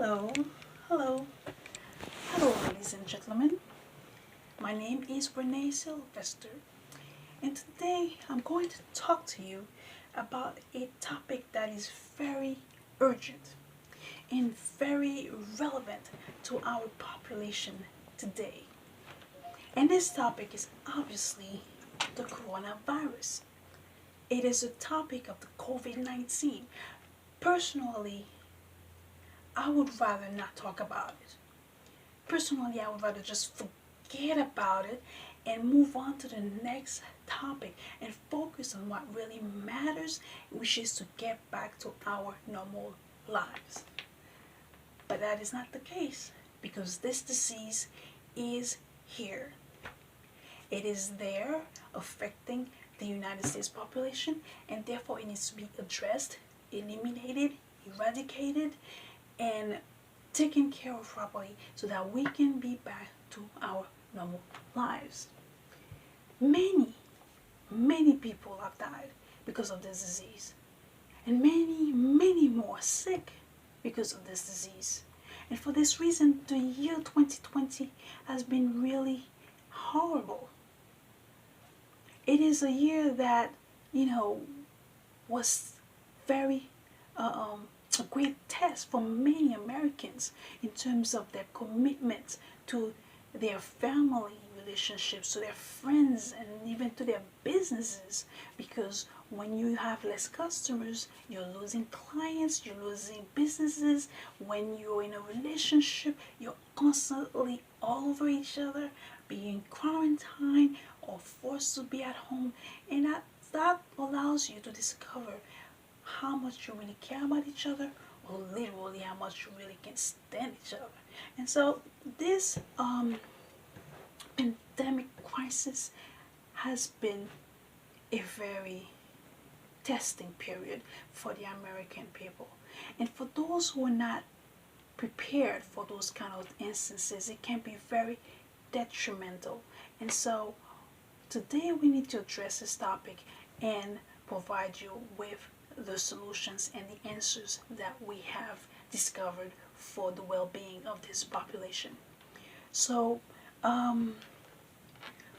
Hello, hello, hello, ladies and gentlemen. My name is Renee Sylvester, and today I'm going to talk to you about a topic that is very urgent and very relevant to our population today. And this topic is obviously the coronavirus. It is a topic of the COVID 19. Personally, I would rather not talk about it. Personally, I would rather just forget about it and move on to the next topic and focus on what really matters, which is to get back to our normal lives. But that is not the case because this disease is here. It is there affecting the United States population, and therefore it needs to be addressed, eliminated, eradicated, and taken care of properly so that we can be back to our normal lives. Many, many people have died because of this disease, and many, many more sick because of this disease. And for this reason, the year 2020 has been really horrible. It is a year that, was very a great test for many Americans in terms of their commitment to their family relationships, to their friends, and even to their businesses. Because when you have less customers, you're losing clients, you're losing businesses. When you're in a relationship, you're constantly all over each other, being quarantined or forced to be at home, and that allows you to discover how much you really care about each other, or literally how much you really can stand each other. And so this pandemic crisis has been a very testing period for the American people. And for those who are not prepared for those kind of instances, it can be very detrimental. And so today we need to address this topic and provide you with the solutions and the answers that we have discovered for the well-being of this population. So,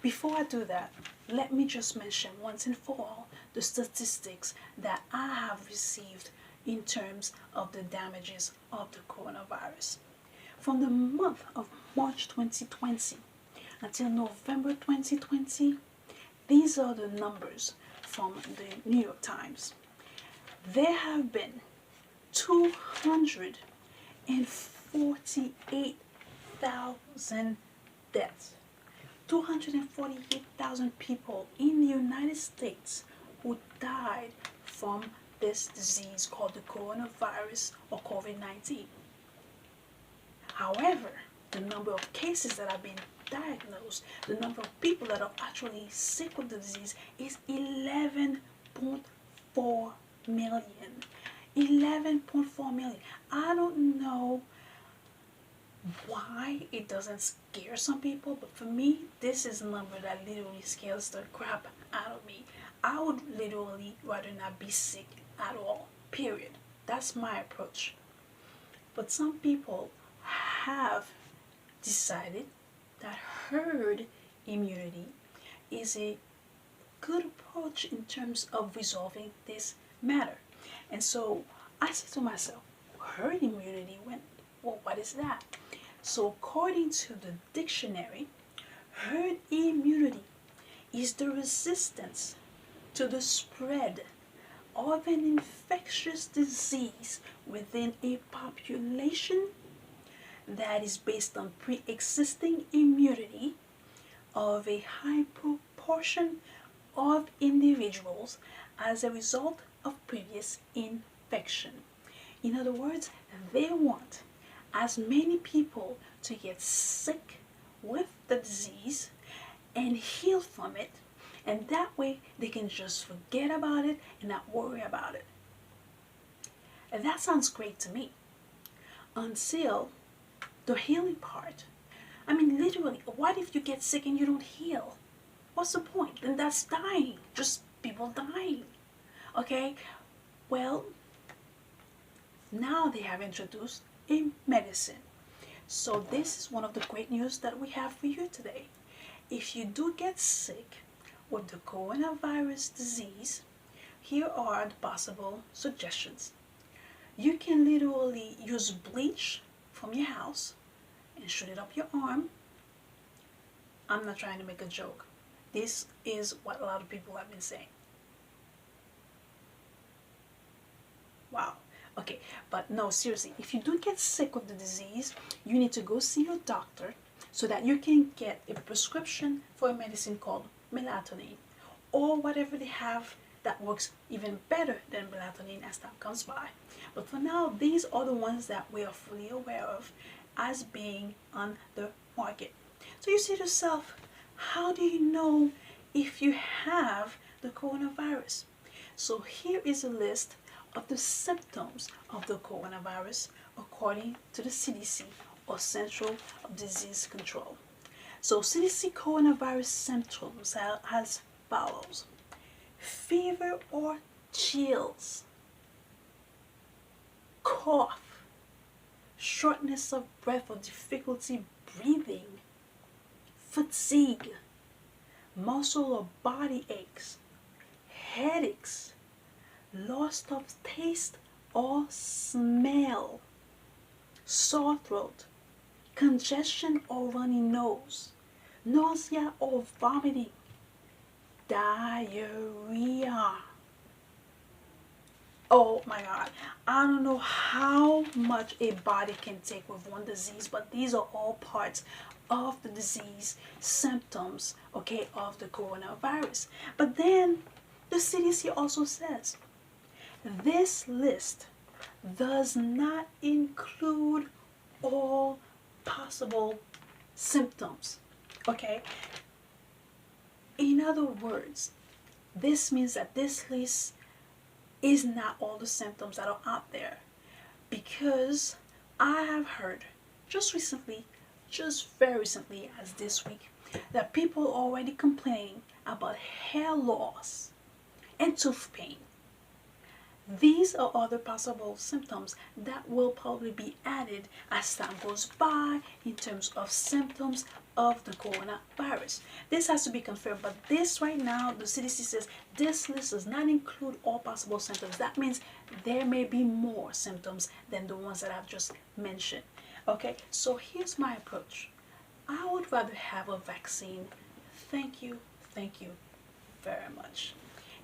before I do that, let me just mention once and for all the statistics that I have received in terms of the damages of the coronavirus. From the month of March 2020 until November 2020, these are the numbers from the New York Times. There have been 248,000 deaths. 248,000 people in the United States who died from this disease called the coronavirus or COVID 19. However, the number of cases that have been diagnosed, the number of people that are actually sick with the disease is 11.4 million. 11.4 million. I don't know why it doesn't scare some people, but for me, this is a number that literally scares the crap out of me. I would literally rather not be sick at all, period. That's my approach. But some people have decided that herd immunity is a good approach in terms of resolving this matter. And so I said to myself, herd immunity, what is that? So according to the dictionary, herd immunity is the resistance to the spread of an infectious disease within a population that is based on pre-existing immunity of a high proportion of individuals as a result of previous infection. In other words, they want as many people to get sick with the disease and heal from it, and that way they can just forget about it and not worry about it. And that sounds great to me until the healing part. I mean, literally, what if you get sick and you don't heal? What's the point? Then that's dying, just people dying. Okay? Well, now they have introduced a medicine. So this is one of the great news that we have for you today. If you do get sick with the coronavirus disease, here are the possible suggestions. You can literally use bleach from your house and shoot it up your arm. I'm not trying to make a joke. This is what a lot of people have been saying. Wow. Okay, but no, seriously, if you do get sick with the disease, you need to go see your doctor so that you can get a prescription for a medicine called melatonin or whatever they have that works even better than melatonin as time comes by. But for now, these are the ones that we are fully aware of as being on the market. So you say to yourself, how do you know if you have the coronavirus? So here is a list of the symptoms of the coronavirus according to the CDC, or Central Disease Control. So CDC coronavirus symptoms are as follows: fever or chills, cough, shortness of breath or difficulty breathing, fatigue, muscle or body aches, headaches, loss of taste or smell, sore throat, congestion or runny nose, nausea or vomiting, diarrhea. Oh my God, I don't know how much a body can take with one disease, but these are all parts of the disease symptoms, okay, of the coronavirus. But then the CDC also says this list does not include all possible symptoms, okay? In other words, this means that this list is not all the symptoms that are out there, because I have heard just recently, just very recently as this week, that people are already complaining about hair loss and tooth pain. These are other possible symptoms that will probably be added as time goes by in terms of symptoms of the coronavirus. This has to be confirmed, but this right now, the CDC says this list does not include all possible symptoms. That means there may be more symptoms than the ones that I've just mentioned. Okay, so here's my approach. I would rather have a vaccine. Thank you very much.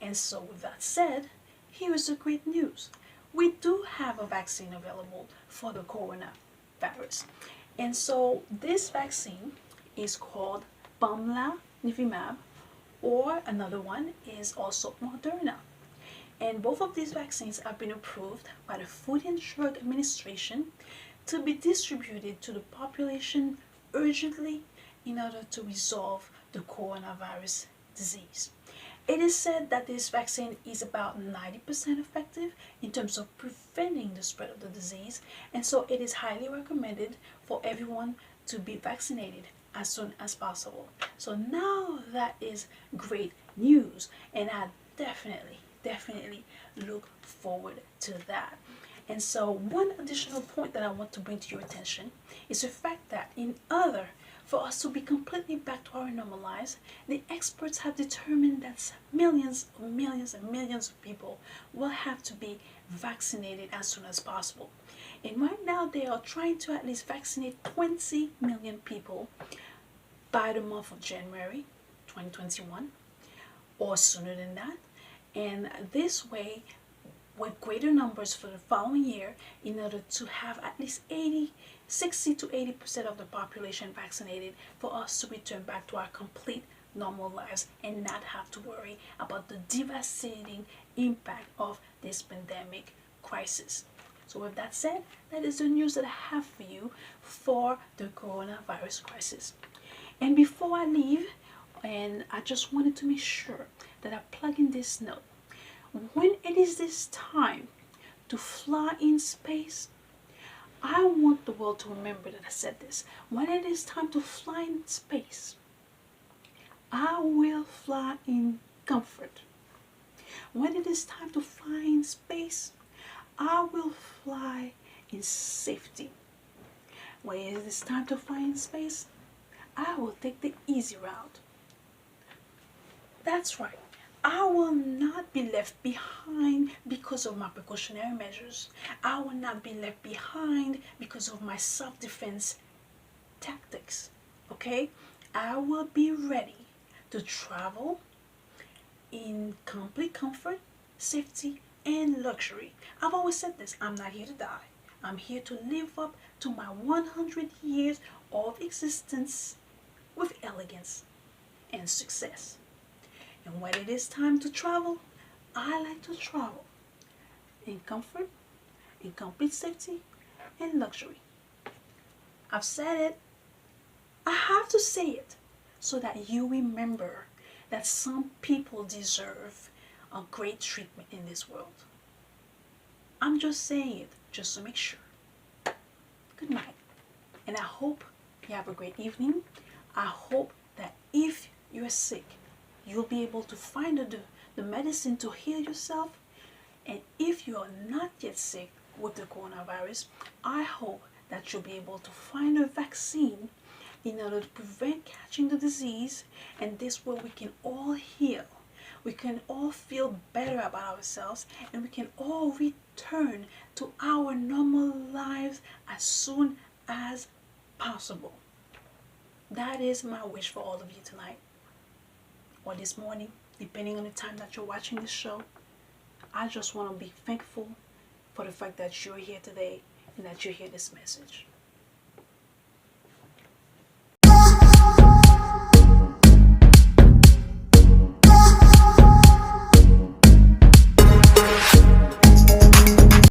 And so with that said, here is the great news. We do have a vaccine available for the coronavirus. And so this vaccine is called Bamlanivimab, or another one is also Moderna. And both of these vaccines have been approved by the Food and Drug Administration to be distributed to the population urgently in order to resolve the coronavirus disease. It is said that this vaccine is about 90% effective in terms of preventing the spread of the disease, and so it is highly recommended for everyone to be vaccinated as soon as possible. So now that is great news, and I definitely look forward to that. And so one additional point that I want to bring to your attention is the fact that in order for us to be completely back to our normal lives, the experts have determined that millions of people will have to be vaccinated as soon as possible. And right now they are trying to at least vaccinate 20 million people by the month of January 2021 or sooner than that. And this way, with greater numbers for the following year, in order to have at least 60 to 80% of the population vaccinated, for us to return back to our complete normal lives and not have to worry about the devastating impact of this pandemic crisis. So with that said, that is the news that I have for you for the coronavirus crisis. And before I leave, and I just wanted to make sure that I plug in this note. When it is this time to fly in space, I want the world to remember that I said this. When it is time to fly in space, I will fly in comfort. When it is time to fly in space, I will fly in safety. When it is time to fly in space, I will take the easy route. That's right. I will not be left behind because of my precautionary measures. I will not be left behind because of my self defense tactics. Okay? I will be ready to travel in complete comfort, safety, and luxury. I've always said this, I'm not here to die. I'm here to live up to my 100 years of existence with elegance and success. And when it is time to travel, I like to travel in comfort, in complete safety, and luxury. I've said it, I have to say it so that you remember that some people deserve a great treatment in this world. I'm just saying it just to make sure. Good night. And I hope you have a great evening. I hope that if you're sick, you'll be able to find the medicine to heal yourself. And if you are not yet sick with the coronavirus, I hope that you'll be able to find a vaccine in order to prevent catching the disease, and this way we can all heal. We can all feel better about ourselves, and we can all return to our normal lives as soon as possible. That is my wish for all of you tonight or this morning, depending on the time that you're watching this show. I just want to be thankful for the fact that you're here today and that you hear this message.